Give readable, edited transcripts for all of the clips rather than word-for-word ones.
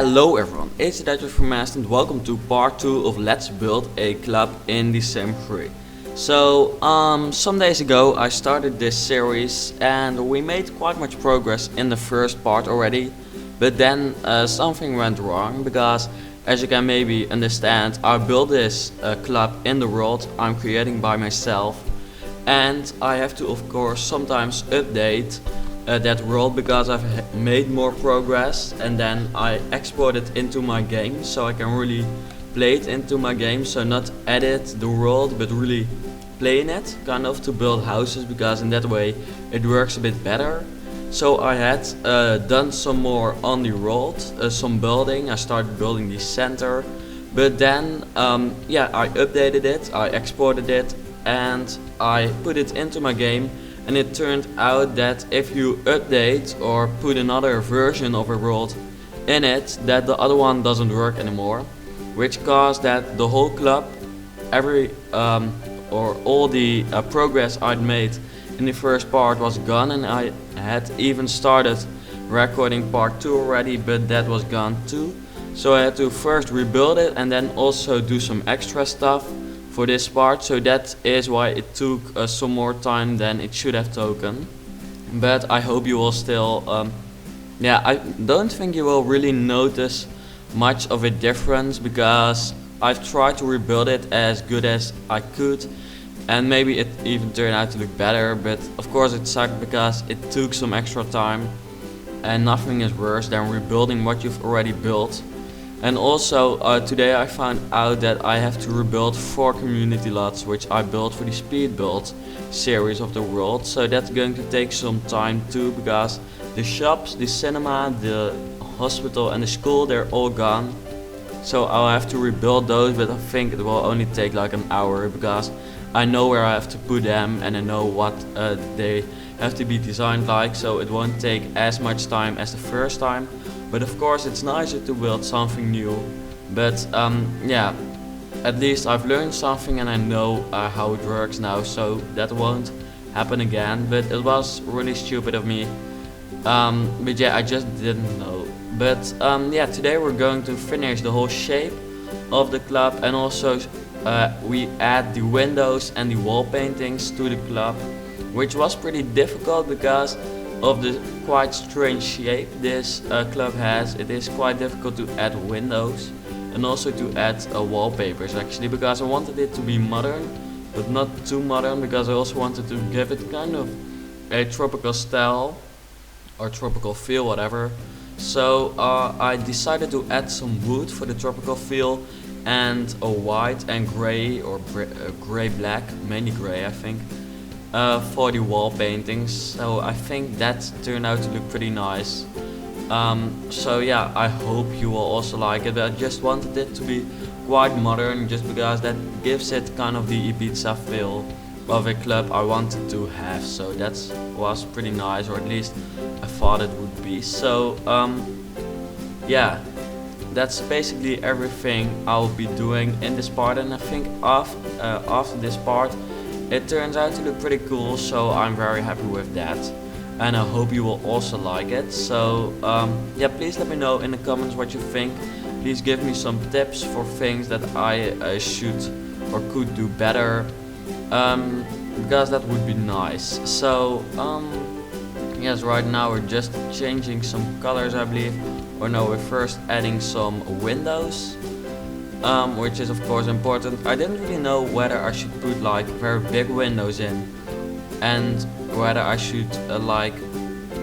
Hello everyone, it's Dutch from Mast and welcome to part 2 of Let's Build a Club in the Sim 3. So, some days ago I started this series and we made quite much progress in the first part already. But then something went wrong because, as you can maybe understand, I built this club in the world I'm creating by myself. And I have to of course sometimes update that world because I've made more progress, and then I export it into my game so I can really play it into my game. So not edit the world but really play in it, kind of to build houses, because in that way it works a bit better. So I had done some more on the world, some building. I started building the center, but then I updated it, I exported it and I put it into my game. And it turned out that if you update or put another version of a world in it, that the other one doesn't work anymore, which caused that the whole club, all the progress I'd made in the first part was gone, and I had even started recording part 2 already, but that was gone too. So I had to first rebuild it and then also do some extra stuff for this part, so that is why it took some more time than it should have taken. But I hope you will still I don't think you will really notice much of a difference, because I've tried to rebuild it as good as I could, and maybe it even turned out to look better, but of course it sucked because it took some extra time, and nothing is worse than rebuilding what you've already built. And also today I found out that I have to rebuild 4 community lots, which I built for the speed build series of the world. So that's going to take some time too, because the shops, the cinema, the hospital and the school, they're all gone. So I'll have to rebuild those, but I think it will only take like an hour, because I know where I have to put them and I know what they have to be designed like, so it won't take as much time as the first time. But of course it's nicer to build something new. But at least I've learned something and I know how it works now, so that won't happen again. But it was really stupid of me. But yeah, I just didn't know. But today we're going to finish the whole shape of the club, and also we add the windows and the wall paintings to the club, which was pretty difficult because of the quite strange shape this club has. It is quite difficult to add windows and also to add wallpapers actually, because I wanted it to be modern but not too modern, because I also wanted to give it kind of a tropical style or tropical feel, whatever. So I decided to add some wood for the tropical feel, and a white and grey or grey black, mainly grey I think, for the wall paintings. So I think that turned out to look pretty nice. So yeah, I hope you will also like it. But I just wanted it to be quite modern, just because that gives it kind of the Ibiza feel of a club I wanted to have. So that was pretty nice, or at least I thought it would be. So that's basically everything I'll be doing in this part, and I think after this part it turns out to look pretty cool, so I'm very happy with that, and I hope you will also like it. So please let me know in the comments what you think. Please give me some tips for things that I should or could do better, because that would be nice. So yes, right now we're just changing some colors, I believe, or no, we're first adding some windows, which is of course important. I didn't really know whether I should put like very big windows in, and whether I should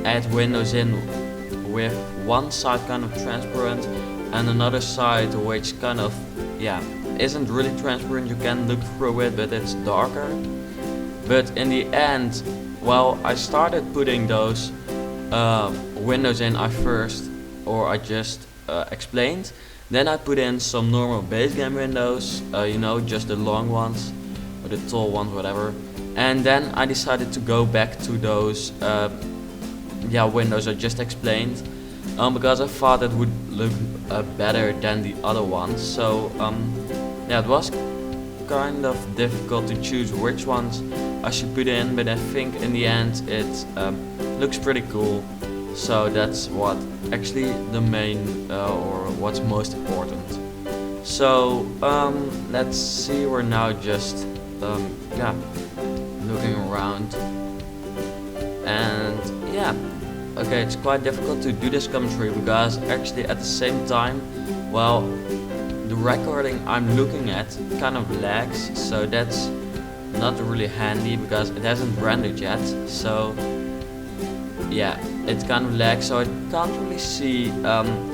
add windows in with one side kind of transparent and another side which kind of isn't really transparent. You can look through it but it's darker. But in the end, well, I started putting those windows in I just explained. Then I put in some normal base game windows, just the long ones or the tall ones, whatever. And then I decided to go back to those windows I just explained, because I thought it would look better than the other ones. So it was kind of difficult to choose which ones I should put in, but I think in the end it looks pretty cool. So that's what actually the main or what's most important. So let's see, we're now just yeah, looking around, and yeah, okay, it's quite difficult to do this commentary because actually at the same time, well, the recording I'm looking at kind of lags, so that's not really handy because it hasn't rendered yet. So yeah, it kind of lags, so I can't really see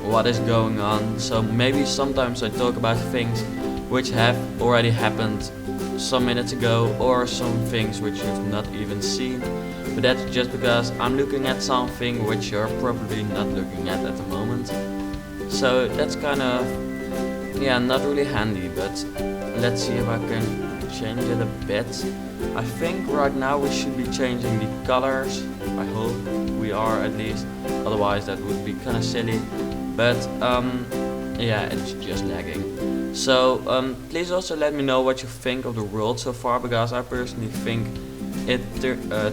what is going on. So maybe sometimes I talk about things which have already happened some minutes ago, or some things which you've not even seen, but that's just because I'm looking at something which you're probably not looking at the moment. So that's kind of, yeah, not really handy, but let's see if I can change it a bit. I think right now we should be changing the colors. I hope we are, at least, otherwise that would be kind of silly, but yeah, it's just lagging. So please also let me know what you think of the world so far, because I personally think it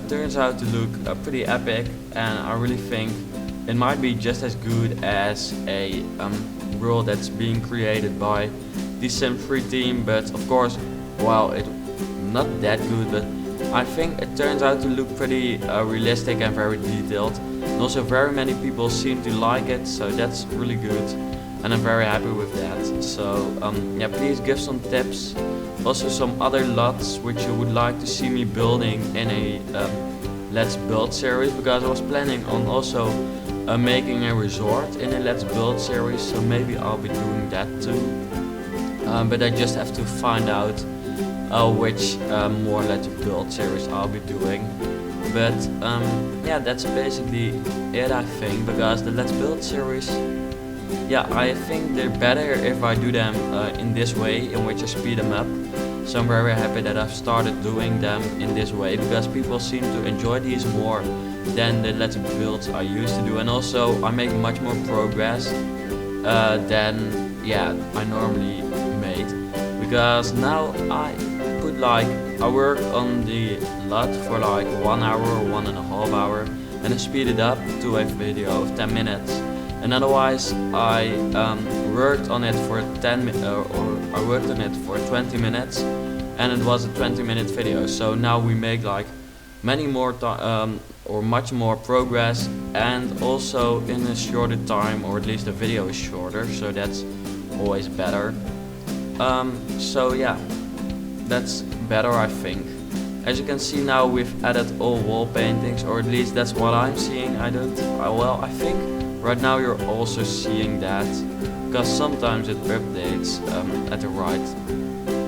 turns out to look pretty epic, and I really think it might be just as good as a world that's being created by the Sim 3 team. But of course, well, it's not that good, but I think it turns out to look pretty realistic and very detailed, and also very many people seem to like it, so that's really good, and I'm very happy with that. So yeah, please give some tips, also some other lots which you would like to see me building in a Let's Build series, because I was planning on also making a resort in a Let's Build series, so maybe I'll be doing that too, but I just have to find out which more Let's Build series I'll be doing. But yeah, that's basically it, I think, because the Let's Build series, yeah, I think they're better if I do them in this way, in which I speed them up. So I'm very happy that I've started doing them in this way, because people seem to enjoy these more than the Let's Builds I used to do, and also I make much more progress than, yeah, I normally made, because now I work on the lot for like 1 hour or 1.5 hours, and I speed it up to a video of 10 minutes. And otherwise I worked on it for 20 minutes, and it was a 20-minute video. So now we make like many more or much more progress, and also in a shorter time, or at least the video is shorter, so that's always better. So yeah, that's better, I think. As you can see now, we've added all wall paintings, or at least that's what I'm seeing. Well, I think right now you're also seeing that, because sometimes it updates at the right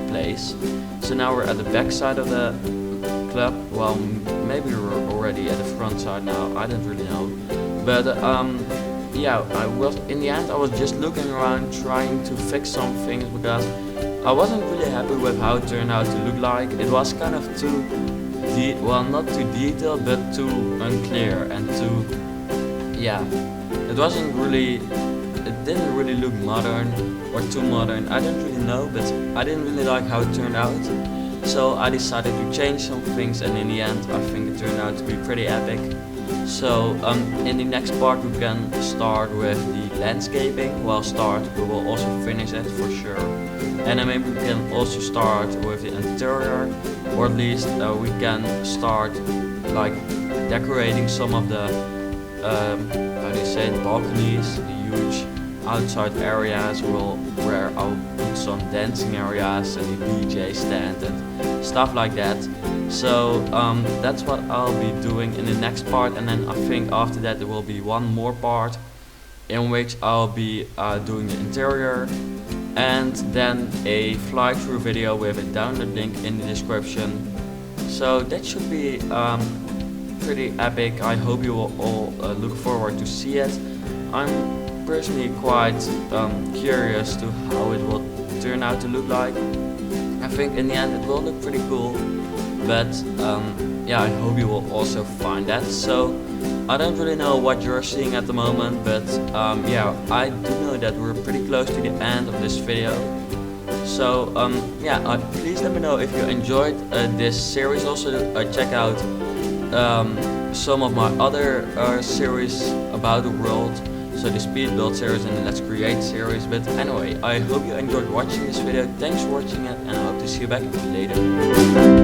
place. So now we're at the back side of the club. Well, maybe we're already at the front side now, I don't really know. But yeah, in the end I was just looking around trying to fix some things, because I wasn't really happy with how it turned out to look like. It was kind of too, not too detailed, but too unclear, and too, yeah, it didn't really look modern, or too modern, I don't really know, but I didn't really like how it turned out. So I decided to change some things, and in the end I think it turned out to be pretty epic. So in the next part we can start with the landscaping. Well, we will also finish it for sure. And then maybe we can also start with the interior, or at least we can start like decorating some of the, how do you say it, balconies, the huge outside areas where I'll put some dancing areas and the DJ stand and stuff like that. So that's what I'll be doing in the next part, and then I think after that there will be one more part in which I'll be doing the interior, and then a fly-through video with a download link in the description. So that should be pretty epic. I hope you will all look forward to see it. I'm personally quite curious to how it will turn out to look like. I think in the end it will look pretty cool, but yeah, I hope you will also find that. So I don't really know what you're seeing at the moment, but yeah, I do know that we're pretty close to the end of this video. So yeah, please let me know if you enjoyed this series. Also check out some of my other series about the world, so the speed build series and the let's create series. But anyway, I hope you enjoyed watching this video. Thanks for watching it, and I hope to see you back later.